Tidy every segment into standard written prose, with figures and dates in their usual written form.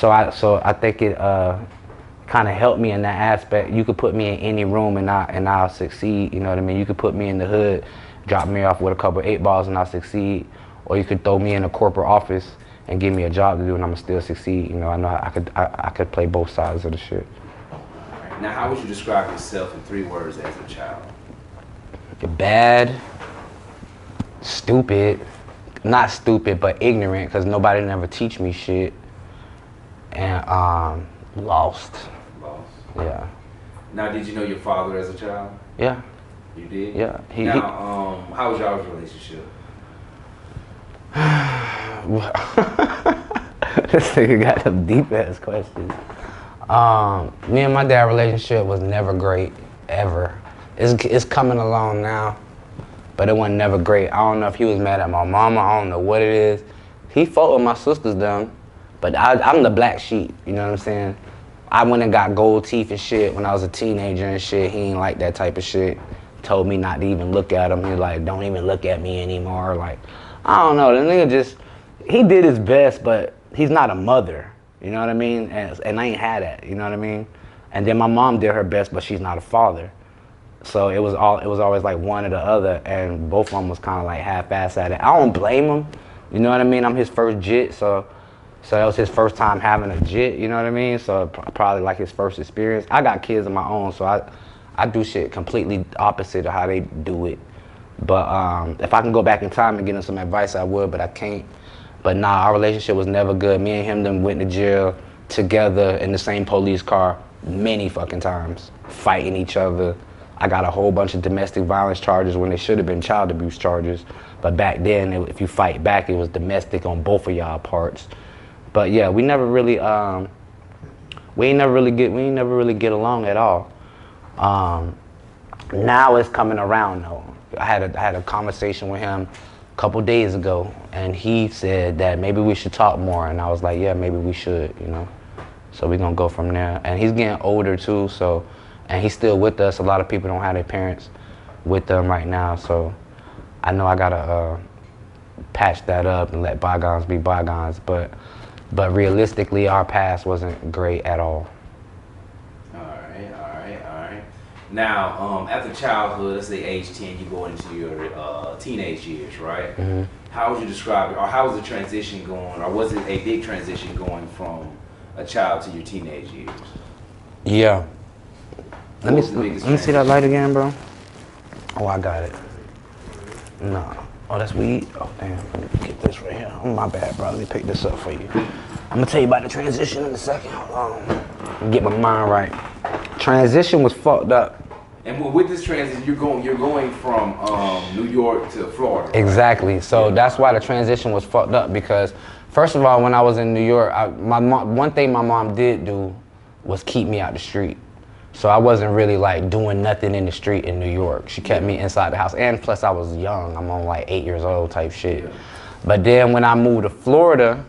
So I think it kind of helped me in that aspect. You could put me in any room and I'll succeed. You know what I mean? You could put me in the hood, drop me off with a couple of 8 balls and I'll succeed. Or you could throw me in a corporate office and give me a job to do and I'ma still succeed. You know, I know I could play both sides of the shit. Now, how would you describe yourself in 3 words as a child? Bad, stupid, not stupid, but ignorant, because nobody never teach me shit, and lost. Lost. Yeah. Now, did you know your father as a child? Yeah. You did? Yeah. How was y'all's relationship? This nigga got some deep ass questions. Me and my dad relationship was never great, ever. It's coming along now, but it wasn't never great. I don't know if he was mad at my mama, I don't know what it is. He fought with my sisters them, but I'm the black sheep, you know what I'm saying? I went and got gold teeth and shit when I was a teenager and shit. He ain't like that type of shit. Told me not to even look at him. He like, don't even look at me anymore. Like, I don't know, the nigga he did his best, but he's not a mother. You know what I mean? And I ain't had that, you know what I mean? And then my mom did her best, but she's not a father. So it was always like one or the other, and both of them was kind of like half-assed at it. I don't blame him, you know what I mean? I'm his first jit, so that was his first time having a jit, you know what I mean? So probably like his first experience. I got kids of my own, so I do shit completely opposite of how they do it. But if I can go back in time and give him some advice, I would, but I can't. But nah, our relationship was never good. Me and him then went to jail together in the same police car many fucking times, fighting each other. I got a whole bunch of domestic violence charges when they should have been child abuse charges. But back then, if you fight back, it was domestic on both of y'all parts. But yeah, we never really get along at all. Now it's coming around though. I had a conversation with him a couple days ago, and he said that maybe we should talk more, and I was like, yeah, maybe we should, you know. So we're gonna go from there. And he's getting older too, so, and he's still with us. A lot of people don't have their parents with them right now, so I know I gotta patch that up and let bygones be bygones. But realistically, our past wasn't great at all. All right. Now, after childhood, let's say age 10, you go into your teenage years, right? Mm-hmm. How would you describe it, or how was the transition going, or was it a big transition going from a child to your teenage years? Yeah. Let me see that light again, bro. Oh, I got it. No. Oh, that's weed? Oh, damn. Let me get this right here. Oh, my bad, bro. Let me pick this up for you. I'm going to tell you about the transition in a second. Hold on. Get my mind right. Transition was fucked up. And with this transition, you're going from New York to Florida. Right? Exactly. So that's why the transition was fucked up, because first of all, when I was in New York, one thing my mom did do was keep me out the street. So I wasn't really like doing nothing in the street in New York. She kept me inside the house, and plus I was young. I'm on like 8 years old type shit. Yeah. But then when I moved to Florida,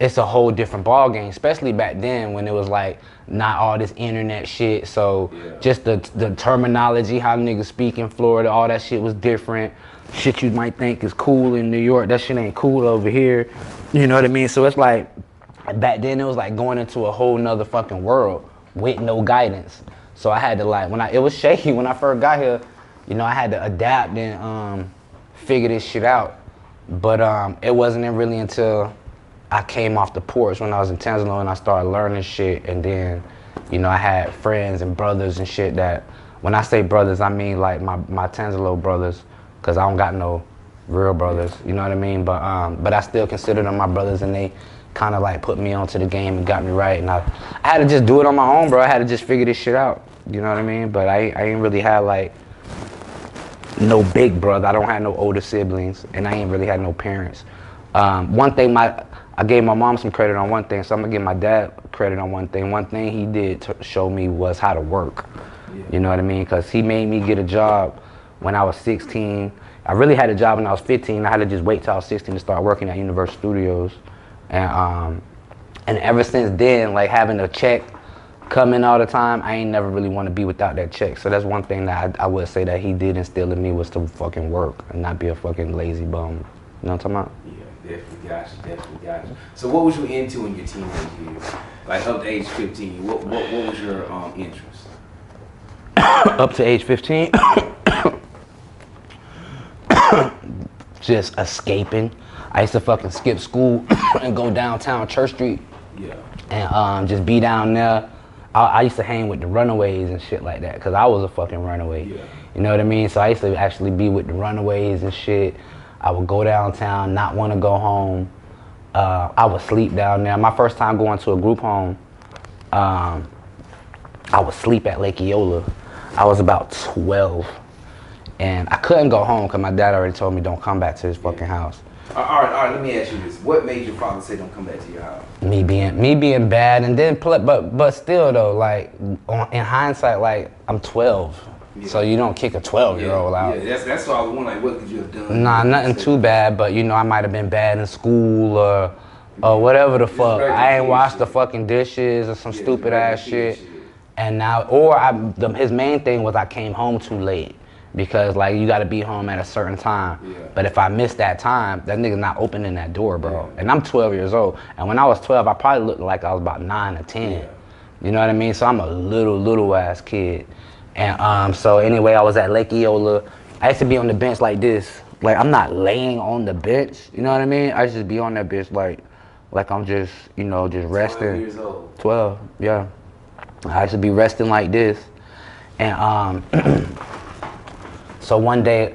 it's a whole different ball game, especially back then when it was like not all this internet shit. So just the terminology, how niggas speak in Florida, all that shit was different. Shit you might think is cool in New York, that shit ain't cool over here. You know what I mean? So it's like, back then it was like going into a whole nother fucking world with no guidance. So I had to like, it was shaky when I first got here, you know, I had to adapt and figure this shit out. But it wasn't really until I came off the porch when I was in Tanzania and I started learning shit. And then, you know, I had friends and brothers and shit that, when I say brothers, I mean like my Tanzania brothers, because I don't got no real brothers, you know what I mean? But I still consider them my brothers, and they kind of like put me onto the game and got me right. And I had to just do it on my own, bro. I had to just figure this shit out, you know what I mean? But I ain't really had like no big brother. I don't have no older siblings, and I ain't really had no parents. One thing, I gave my mom some credit on one thing, so I'm gonna give my dad credit on one thing. One thing he did to show me was how to work. You know what I mean? Because he made me get a job when I was 16. I really had a job when I was 15. I had to just wait till I was 16 to start working at Universal Studios. And ever since then, like having a check come in all the time, I ain't never really want to be without that check. So that's one thing that I would say that he did instill in me, was to fucking work and not be a fucking lazy bum. You know what I'm talking about? Yeah. Definitely got you. Definitely got you. So, what was you into in your teenage years? Like up to age 15, what was your interest? Up to age 15, just escaping. I used to fucking skip school and go downtown Church Street. Yeah. And just be down there. I used to hang with the runaways and shit like that, cause I was a fucking runaway. Yeah. You know what I mean? So I used to actually be with the runaways and shit. I would go downtown, not want to go home. I would sleep down there. My first time going to a group home, I would sleep at Lake Eola. I was about 12, and I couldn't go home because my dad already told me don't come back to this fucking house. All right. Let me ask you this: what made your father say don't come back to your house? Me being bad, and then but still though, like in hindsight, like I'm 12, so you don't kick a 12-year-old out. Yeah, that's what I was wondering. Like, what could you have done? Nah, nothing too bad, but I might have been bad in school or whatever the fuck. I ain't washed the fucking dishes or some stupid ass shit. And now, his main thing was I came home too late. Because like you gotta be home at a certain time. Yeah. But if I miss that time, that nigga not opening that door, bro. Yeah. And I'm 12 years old. And when I was 12, I probably looked like I was about 9 or 10. Yeah. You know what I mean? So I'm a little ass kid. And so anyway, I was at Lake Eola. I used to be on the bench like this. Like I'm not laying on the bench, you know what I mean? I just be on that bench like I'm just, just resting. 12 years old. 12, yeah. I used to be resting like this. And so one day,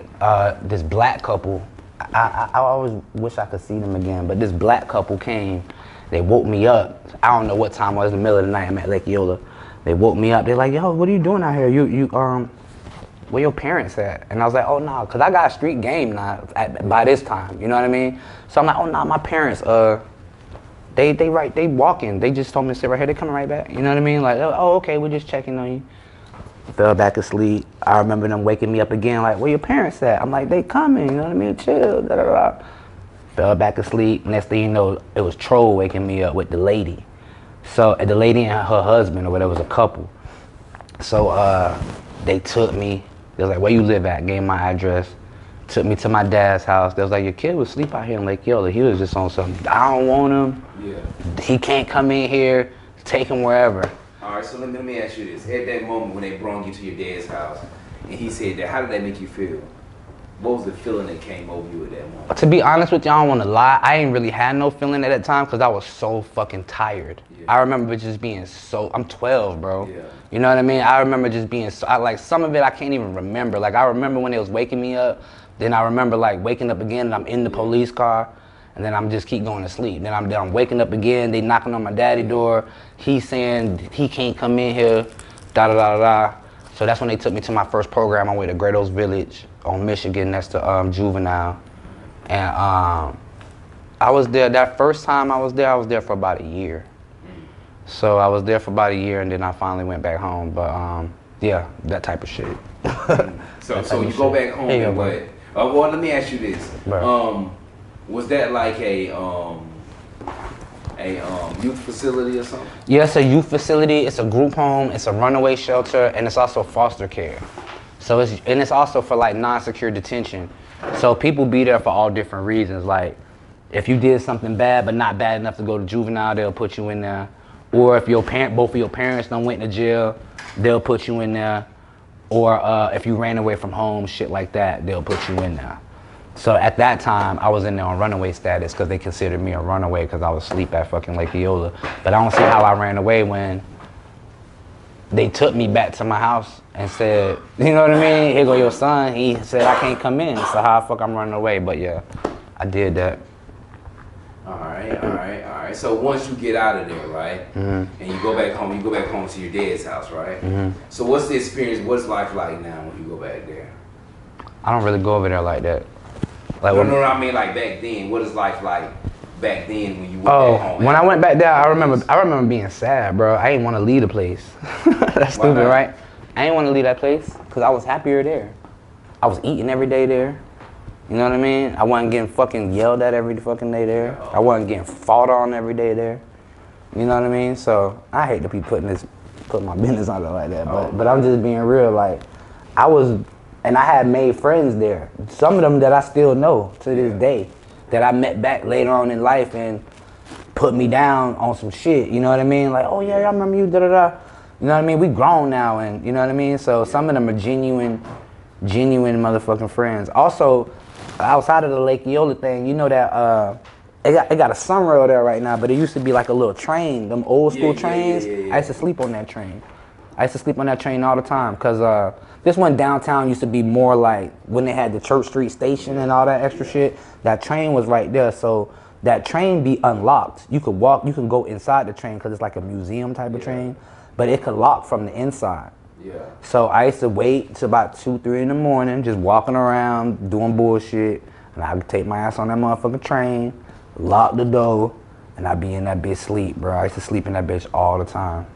this black couple, I always wish I could see them again, but this black couple came, they woke me up. I don't know what time it was, in the middle of the night, I'm at Lake Eola. They woke me up, they're like, yo, what are you doing out here? Where your parents at? And I was like, oh no, cause I got street game now by this time, you know what I mean? So I'm like, oh no, my parents, they walking. They just told me to sit right here, they coming right back, you know what I mean? Like, oh okay, we're just checking on you. Fell back asleep. I remember them waking me up again, like, where your parents at? I'm like, they coming, you know what I mean? Chill, da da da. Fell back asleep. Next thing you know, it was Troll waking me up with the lady. So the lady and her husband, or whatever, was a couple. So they took me. They was like, where you live at? Gave my address. Took me to my dad's house. They was like, your kid would sleep out here in Lake Eola. He was just on something. I don't want him. Yeah. He can't come in here. Take him wherever. All right, so let me ask you this. At that moment when they brought you to your dad's house, and he said that, how did that make you feel? What was the feeling that came over you at that moment? To be honest with you, I don't want to lie. I ain't really had no feeling at that time because I was so fucking tired. Yeah. I remember just being I'm 12, bro. Yeah. You know what I mean? I remember just being like some of it I can't even remember. Like I remember when they was waking me up. Then I remember like waking up again and I'm in the police car. And then I'm just keep going to sleep. Then I'm waking up again. They knocking on my daddy's door. He's saying he can't come in here. Da da da da. So that's when they took me to my first program. I went to Great Oaks Village on Michigan next to Juvenile. And I was there, that first time I was there for about a year. So I was there for about a year and then I finally went back home. But yeah, that type of shit. So you go back home and what? Well, let me ask you this. Right. Was that like a youth facility or something? Yeah, it's a youth facility. It's a group home. It's a runaway shelter, and it's also foster care. So it's also for like non-secure detention. So people be there for all different reasons. Like if you did something bad but not bad enough to go to juvenile, they'll put you in there. Or if both of your parents done went to jail, they'll put you in there. Or if you ran away from home, shit like that, they'll put you in there. So at that time, I was in there on runaway status because they considered me a runaway because I was asleep at fucking Lake Eola. But I don't see how I ran away when they took me back to my house and said, you know what I mean? Here go your son. He said I can't come in. So how the fuck I'm running away? But yeah, I did that. All right. So once you get out of there, right, and you go back home to your dad's house, right? So what's the experience? What's life like now when you go back there? I don't really go over there like that. Like no, I mean like back then. What is life like back then when you went back home? When I went back there, I remember being sad, bro. I didn't want to leave the place. That's stupid, right? I didn't want to leave that place because I was happier there. I was eating every day there. You know what I mean? I wasn't getting fucking yelled at every fucking day there. I wasn't getting fought on every day there. You know what I mean? So I hate to be putting my business on it like that, but I'm just being real. Like I had made friends there. Some of them that I still know to this day. that I met back later on in life and put me down on some shit. You know what I mean? Like, oh yeah, I remember you. Da da da. You know what I mean? We grown now, and you know what I mean. So some of them are genuine motherfucking friends. Also, outside of the Lake Eola thing, you know that it got a sunrail there right now, but it used to be like a little train, them old school trains. I used to sleep on that train. I used to sleep on that train all the time because this one downtown used to be more like when they had the Church Street station and all that extra shit. That train was right there, so that train be unlocked. You could walk, you can go inside the train because it's like a museum type of train, but it could lock from the inside. Yeah. So I used to wait till about 2, 3 in the morning, just walking around doing bullshit, and I would take my ass on that motherfucking train, lock the door, and I'd be in that bitch sleep, bro. I used to sleep in that bitch all the time.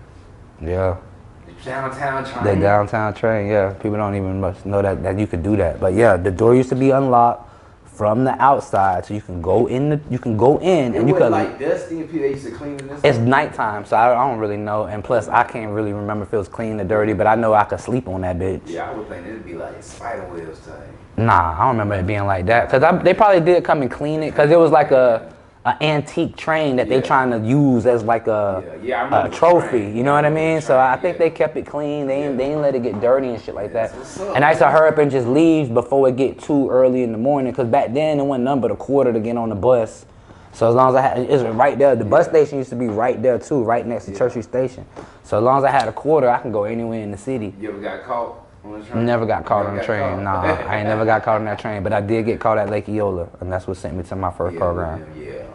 Yeah. The downtown train. The downtown train, yeah. People don't even much know that you could do that. But yeah, the door used to be unlocked from the outside, so you can go in and you could like dusty and people used to clean this. It's nighttime, so I don't really know. And plus, I can't really remember if it was clean or dirty, but I know I could sleep on that bitch. Yeah, I would think it'd be like spider webs type. Nah, I don't remember it being like that. Cause they probably did come and clean it, cause it was like a antique train that they trying to use as like a trophy. You know what I mean? So I think they kept it clean. They ain't let it get dirty and shit like that. And I used to hurry up and just leave before it get too early in the morning, cause back then it wasn't nothing but a quarter to get on the bus. So as long as I had, it's right there. The bus station used to be right there too, right next to Church Street Station. So as long as I had a quarter, I can go anywhere in the city. You ever got caught on the train? Never got caught on the train. Nah, I ain't never got caught on that train, but I did get caught at Lake Eola, and that's what sent me to my first program. Yeah.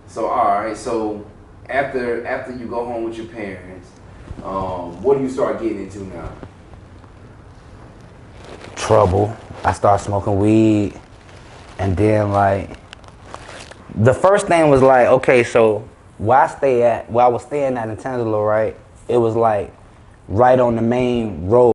So all right. So after you go home with your parents, what do you start getting into now? Trouble. I started smoking weed, and then like the first thing was like, okay, so where I was staying at in Tangelo, right? It was like right on the main road.